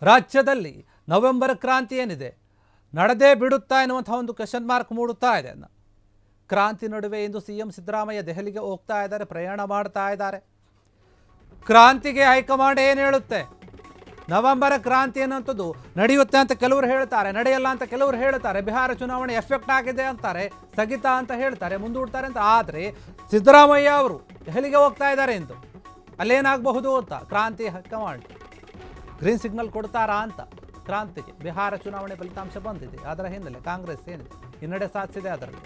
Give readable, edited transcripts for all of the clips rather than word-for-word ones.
ರಾಜ್ಯದಲ್ಲಿ ನವೆಂಬರ್ ಕ್ರಾಂತಿ ಏನಿದೆ ನಡೆದೇ ಬಿಡುತ್ತಾ ಎನ್ನುವಂಥ ಒಂದು ಕ್ವೆಶ್ಚನ್ ಮಾರ್ಕ್ ಮೂಡುತ್ತಾ ಇದೆ. ಕ್ರಾಂತಿ ನಡುವೆ ಇಂದು ಸಿಎಂ ಸಿದ್ದರಾಮಯ್ಯ ದೆಹಲಿಗೆ ಹೋಗ್ತಾ ಇದ್ದಾರೆ, ಪ್ರಯಾಣ ಮಾಡ್ತಾ ಇದ್ದಾರೆ. ಕ್ರಾಂತಿಗೆ ಹೈಕಮಾಂಡ್ ಏನು ಹೇಳುತ್ತೆ? ನವೆಂಬರ್ ಕ್ರಾಂತಿ ಅನ್ನುವಂಥದ್ದು ನಡೆಯುತ್ತೆ ಅಂತ ಕೆಲವರು ಹೇಳ್ತಾರೆ, ನಡೆಯಲ್ಲ ಅಂತ ಕೆಲವರು ಹೇಳ್ತಾರೆ. ಬಿಹಾರ ಚುನಾವಣೆ ಎಫೆಕ್ಟ್ ಆಗಿದೆ ಅಂತಾರೆ, ಸ್ಥಗಿತ ಅಂತ ಹೇಳ್ತಾರೆ, ಮುಂದೂಡ್ತಾರೆ ಅಂತ. ಆದರೆ ಸಿದ್ದರಾಮಯ್ಯ ಅವರು ದೆಹಲಿಗೆ ಹೋಗ್ತಾ ಇದ್ದಾರೆ ಎಂದು ಅಲ್ಲೇನಾಗಬಹುದು ಅಂತ ಕ್ರಾಂತಿ ಹೈಕಮಾಂಡ್ ಗ್ರೀನ್ ಸಿಗ್ನಲ್ ಕೊಡ್ತಾರಾ ಅಂತ. ಕ್ರಾಂತಿಗೆ ಬಿಹಾರ ಚುನಾವಣೆ ಫಲಿತಾಂಶ ಬಂದಿದೆ, ಅದರ ಹಿನ್ನೆಲೆ ಕಾಂಗ್ರೆಸ್ ಏನಿದೆ ಹಿನ್ನಡೆ ಸಾಧಿಸಿದೆ. ಅದರಲ್ಲಿ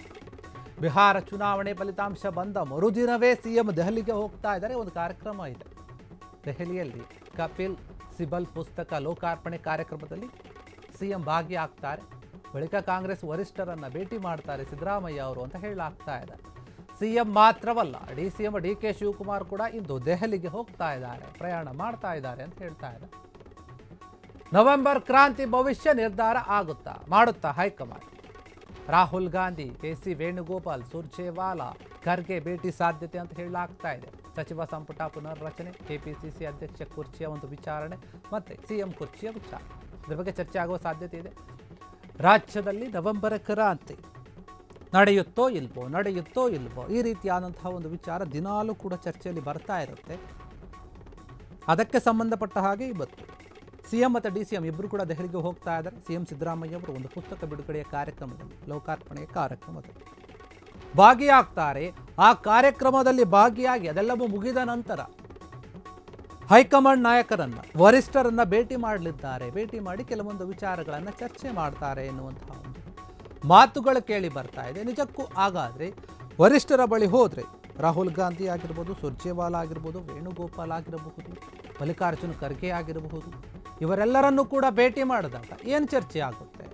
ಬಿಹಾರ ಚುನಾವಣೆ ಫಲಿತಾಂಶ ಬಂದ ಮರುದಿನವೇ ಸಿಎಂ ದೆಹಲಿಗೆ ಹೋಗ್ತಾ ಇದ್ದಾರೆ. ಒಂದು ಕಾರ್ಯಕ್ರಮ ಇದೆ ದೆಹಲಿಯಲ್ಲಿ, ಕಪಿಲ್ ಸಿಬಲ್ ಪುಸ್ತಕ ಲೋಕಾರ್ಪಣೆ ಕಾರ್ಯಕ್ರಮದಲ್ಲಿ ಸಿಎಂ ಭಾಗಿಯಾಗ್ತಾರೆ. ಬಳಿಕ ಕಾಂಗ್ರೆಸ್ ವರಿಷ್ಠರನ್ನು ಭೇಟಿ ಮಾಡ್ತಾರೆ ಸಿದ್ದರಾಮಯ್ಯ ಅವರು ಅಂತ ಹೇಳಲಾಗ್ತಾ ಇದೆ. ಸಿಎಂ ಮಾತ್ರವಲ್ಲ, ಸಿಎಂ ಡಿ.ಕೆ. ಶಿವಕುಮಾರ್ ಕೂಡ ಇಂದು ದೆಹಲಿಗೆ ಹೋಗ್ತಾ ಇದ್ದಾರೆ, ಪ್ರಯಾಣ ಮಾಡ್ತಾ ಇದ್ದಾರೆ ಅಂತ ಹೇಳ್ತಾ ಇದೆ. ನವೆಂಬರ್ ಕ್ರಾಂತಿ ಭವಿಷ್ಯ ನಿರ್ಧಾರ ಮಾಡುತ್ತಾ ಹೈಕಮಾಂಡ್? ರಾಹುಲ್ ಗಾಂಧಿ, ಕೆ.ಸಿ. ವೇಣುಗೋಪಾಲ್, ಸುರ್ಜೇವಾಲಾ, ಖರ್ಗೆ ಭೇಟಿ ಸಾಧ್ಯತೆ ಅಂತ ಹೇಳಲಾಗ್ತಾ ಇದೆ. ಸಚಿವ ಸಂಪುಟ ಪುನರ್ರಚನೆ, ಕೆಪಿಸಿಸಿ ಅಧ್ಯಕ್ಷ ಕುರ್ಚಿಯ ಒಂದು ವಿಚಾರಣೆ ಮತ್ತು ಸಿಎಂ ಕುರ್ಚಿಯ ವಿಚಾರ, ಇದರ ಬಗ್ಗೆ ಚರ್ಚೆ ಆಗುವ ಸಾಧ್ಯತೆ ಇದೆ. ರಾಜ್ಯದಲ್ಲಿ ನವೆಂಬರ್ ಕ್ರಾಂತಿ ನಡೆಯುತ್ತೋ ಇಲ್ವೋ ಈ ರೀತಿಯಾದಂತಹ ಒಂದು ವಿಚಾರ ದಿನಾಲೂ ಕೂಡ ಚರ್ಚೆಯಲ್ಲಿ ಬರ್ತಾ ಇರುತ್ತೆ. ಅದಕ್ಕೆ ಸಂಬಂಧಪಟ್ಟ ಹಾಗೆ ಇವತ್ತು ಸಿಎಂ ಮತ್ತು ಡಿ.ಸಿ.ಎಂ ಇಬ್ಬರು ಕೂಡ ದೆಹಲಿಗೆ ಹೋಗ್ತಾ ಇದ್ದಾರೆ. ಸಿಎಂ ಸಿದ್ದರಾಮಯ್ಯ ಅವರು ಒಂದು ಪುಸ್ತಕ ಬಿಡುಗಡೆಯ ಕಾರ್ಯಕ್ರಮದಲ್ಲಿ, ಲೋಕಾರ್ಪಣೆಯ ಕಾರ್ಯಕ್ರಮದಲ್ಲಿ ಭಾಗಿಯಾಗ್ತಾರೆ. ಆ ಕಾರ್ಯಕ್ರಮದಲ್ಲಿ ಭಾಗಿಯಾಗಿ ಅದೆಲ್ಲವೂ ಮುಗಿದ ನಂತರ ಹೈಕಮಾಂಡ್ ನಾಯಕರನ್ನ, ವರಿಷ್ಠರನ್ನ ಭೇಟಿ ಮಾಡಲಿದ್ದಾರೆ. ಭೇಟಿ ಮಾಡಿ ಕೆಲವೊಂದು ವಿಚಾರಗಳನ್ನು ಚರ್ಚೆ ಮಾಡ್ತಾರೆ ಎನ್ನುವಂತಹ ಒಂದು ಮಾತುಗಳು ಕೇಳಿ ಬರ್ತಾ ಇದೆ. ನಿಜಕ್ಕೂ ಹಾಗಾದರೆ ವರಿಷ್ಠರ ಬಳಿ ಹೋದರೆ ರಾಹುಲ್ ಗಾಂಧಿ ಆಗಿರ್ಬೋದು, ಸುರ್ಜೇವಾಲಾ ಆಗಿರ್ಬೋದು, ವೇಣುಗೋಪಾಲ್ ಆಗಿರಬಹುದು, ಮಲ್ಲಿಕಾರ್ಜುನ ಖರ್ಗೆ ಆಗಿರಬಹುದು, ಇವರೆಲ್ಲರನ್ನೂ ಕೂಡ ಭೇಟಿ ಮಾಡಿದಾಗ ಏನು ಚರ್ಚೆ ಆಗುತ್ತೆ?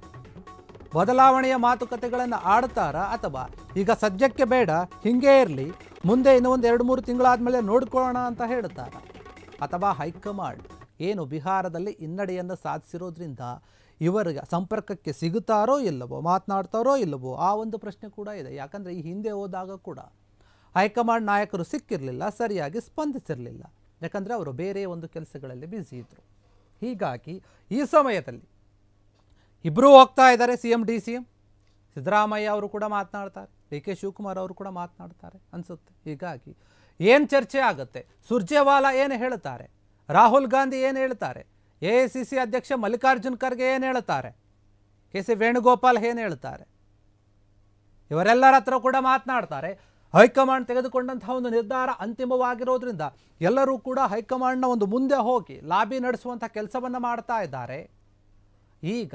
ಬದಲಾವಣೆಯ ಮಾತುಕತೆಗಳನ್ನು ಆಡ್ತಾರಾ, ಅಥವಾ ಈಗ ಸದ್ಯಕ್ಕೆ ಬೇಡ, ಹಿಂಗೆ ಇರಲಿ, ಮುಂದೆ ಇನ್ನೂ ಒಂದು 2-3 ತಿಂಗಳಾದಮೇಲೆ ನೋಡ್ಕೊಳ್ಳೋಣ ಅಂತ ಹೇಳ್ತಾರ? ಅಥವಾ ಹೈಕಮಾಂಡ್ ಏನು ಬಿಹಾರದಲ್ಲಿ ಹಿನ್ನಡೆಯನ್ನು ಸಾಧಿಸಿರೋದ್ರಿಂದ ಇವರಿಗೆ ಸಂಪರ್ಕಕ್ಕೆ ಸಿಗುತ್ತಾರೋ ಇಲ್ಲವೋ, ಮಾತನಾಡ್ತಾರೋ ಇಲ್ಲವೋ, ಆ ಒಂದು ಪ್ರಶ್ನೆ ಕೂಡ ಇದೆ. ಯಾಕಂದರೆ ಈ ಹಿಂದೆ ಹೋದಾಗ ಕೂಡ ಹೈಕಮಾಂಡ್ ನಾಯಕರು ಸಿಕ್ಕಿರಲಿಲ್ಲ, ಸರಿಯಾಗಿ ಸ್ಪಂದಿಸಿರಲಿಲ್ಲ. ಯಾಕಂದರೆ ಅವರು ಬೇರೆ ಒಂದು ಕೆಲಸಗಳಲ್ಲಿ ಬ್ಯುಸಿ ಇದ್ದರು. ಹೀಗಾಗಿ ಈ ಸಮಯದಲ್ಲಿ ಇಬ್ಬರೂ ಹೋಗ್ತಾ ಇದ್ದಾರೆ, ಸಿಎಂ ಡಿ.ಸಿ.ಎಂ. ಸಿದ್ದರಾಮಯ್ಯ ಅವರು ಕೂಡ ಮಾತನಾಡ್ತಾರೆ, ಡಿ.ಕೆ. ಶಿವಕುಮಾರ್ ಅವರು ಕೂಡ ಮಾತನಾಡ್ತಾರೆ ಅನಿಸುತ್ತೆ. ಹೀಗಾಗಿ ಏನು ಚರ್ಚೆ ಆಗುತ್ತೆ? ಸುರ್ಜೇವಾಲಾ ಏನು ಹೇಳ್ತಾರೆ? ರಾಹುಲ್ ಗಾಂಧಿ ಏನು ಹೇಳ್ತಾರೆ? ಎ.ಐ.ಸಿ.ಸಿ ಅಧ್ಯಕ್ಷ ಮಲ್ಲಿಕಾರ್ಜುನ್ ಖರ್ಗೆ ಏನು ಹೇಳ್ತಾರೆ? ಕೆ.ಸಿ. ವೇಣುಗೋಪಾಲ್ ಏನು ಹೇಳ್ತಾರೆ? ಇವರೆಲ್ಲರ ಹತ್ರ ಕೂಡ ಮಾತನಾಡ್ತಾರೆ. ಹೈಕಮಾಂಡ್ ತೆಗೆದುಕೊಂಡಂತಹ ಒಂದು ನಿರ್ಧಾರ ಅಂತಿಮವಾಗಿರೋದ್ರಿಂದ ಎಲ್ಲರೂ ಕೂಡ ಹೈಕಮಾಂಡ್ನ ಒಂದು ಮುಂದೆ ಹೋಗಿ ಲಾಬಿ ನಡೆಸುವಂಥ ಕೆಲಸವನ್ನು ಮಾಡ್ತಾ ಇದ್ದಾರೆ. ಈಗ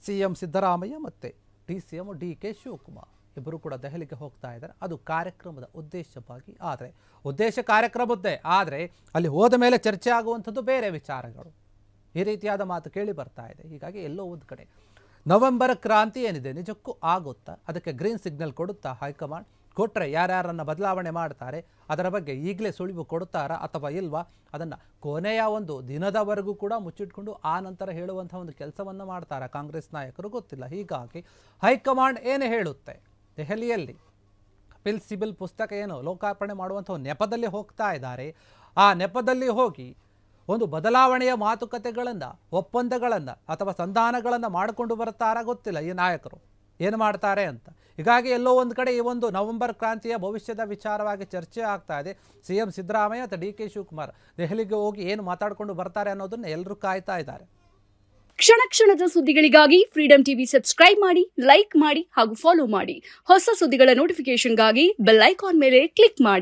ಸಿಎಂ ಸಿದ್ದರಾಮಯ್ಯ ಮತ್ತು ಡಿ.ಸಿ.ಎಂ ಡಿ.ಕೆ. ಶಿವಕುಮಾರ್ ಇಬ್ಬರು ಕೂಡ ದೆಹಲಿಗೆ ಹೋಗ್ತಾ ಇದ್ದಾರೆ. ಅದು ಕಾರ್ಯಕ್ರಮದ ಉದ್ದೇಶವಾಗಿ, ಆದರೆ ಉದ್ದೇಶ ಕಾರ್ಯಕ್ರಮದ್ದೇ, ಆದರೆ ಅಲ್ಲಿ ಹೋದ ಮೇಲೆ ಚರ್ಚೆ ಆಗುವಂಥದ್ದು ಬೇರೆ ವಿಚಾರಗಳು. ಈ ರೀತಿಯಾದ ಮಾತು ಕೇಳಿ ಬರ್ತಾ ಇದೆ. ಹೀಗಾಗಿ ಎಲ್ಲೋ ಒಂದು ಕಡೆ ನವೆಂಬರ್ ಕ್ರಾಂತಿ ಏನಿದೆ ನಿಜಕ್ಕೂ ಆಗುತ್ತಾ? ಅದಕ್ಕೆ ಗ್ರೀನ್ ಸಿಗ್ನಲ್ ಕೊಡುತ್ತಾ ಹೈಕಮಾಂಡ್? ಕೊಟ್ಟರೆ ಯಾರ್ಯಾರನ್ನು ಬದಲಾವಣೆ ಮಾಡ್ತಾರೆ, ಅದರ ಬಗ್ಗೆ ಈಗಲೇ ಸುಳಿವು ಕೊಡುತ್ತಾರಾ ಅಥವಾ ಇಲ್ವಾ? ಅದನ್ನು ಕೊನೆಯ ಒಂದು ದಿನದವರೆಗೂ ಕೂಡ ಮುಚ್ಚಿಟ್ಕೊಂಡು ಆ ನಂತರ ಹೇಳುವಂಥ ಒಂದು ಕೆಲಸವನ್ನು ಮಾಡ್ತಾರಾ ಕಾಂಗ್ರೆಸ್ ನಾಯಕರು? ಗೊತ್ತಿಲ್ಲ. ಹೀಗಾಗಿ ಹೈಕಮಾಂಡ್ ಏನು ಹೇಳುತ್ತೆ? ದೆಹಲಿಯಲ್ಲಿ ಕಪಿಲ್ ಸಿಬಲ್ ಪುಸ್ತಕ ಏನು ಲೋಕಾರ್ಪಣೆ ಮಾಡುವಂಥ ಒಂದು ನೆಪದಲ್ಲಿ ಹೋಗ್ತಾ ಇದ್ದಾರೆ. ಆ ನೆಪದಲ್ಲಿ ಹೋಗಿ ಒಂದು ಬದಲಾವಣೆಯ ಮಾತುಕತೆಗಳನ್ನು, ಒಪ್ಪಂದಗಳನ್ನು ಅಥವಾ ಸಂಧಾನಗಳನ್ನು ಮಾಡಿಕೊಂಡು ಬರ್ತಾರಾ? ಗೊತ್ತಿಲ್ಲ ಈ ನಾಯಕರು ಏನು ಮಾಡ್ತಾರೆ ಅಂತ. ಹೀಗಾಗಿ ಎಲ್ಲೋ ಒಂದು ಕಡೆ ಈ ಒಂದು ನವೆಂಬರ್ ಕ್ರಾಂತಿಯ ಭವಿಷ್ಯದ ವಿಚಾರವಾಗಿ ಚರ್ಚೆ ಆಗ್ತಾ ಇದೆ. ಸಿಎಂ ಸಿದ್ದರಾಮಯ್ಯ ಮತ್ತು ಡಿ.ಕೆ. ಶಿವಕುಮಾರ್ ದೆಹಲಿಗೆ ಹೋಗಿ ಏನು ಮಾತಾಡಿಕೊಂಡು ಬರ್ತಾರೆ ಅನ್ನೋದನ್ನ ಎಲ್ಲರೂ ಕಾಯ್ತಾ ಇದ್ದಾರೆ. ಕ್ಷಣ ಕ್ಷಣದ ಸುದ್ದಿಗಳಿಗಾಗಿ ಫ್ರೀಡಂ ಟಿವಿ ಸಬ್ಸ್ಕ್ರೈಬ್ ಮಾಡಿ, ಲೈಕ್ ಮಾಡಿ ಹಾಗೂ ಫಾಲೋ ಮಾಡಿ. ಹೊಸ ಸುದ್ದಿಗಳ ನೋಟಿಫಿಕೇಶನ್ಗಾಗಿ ಬೆಲ್ ಐಕಾನ್ ಮೇಲೆ ಕ್ಲಿಕ್ ಮಾಡಿ.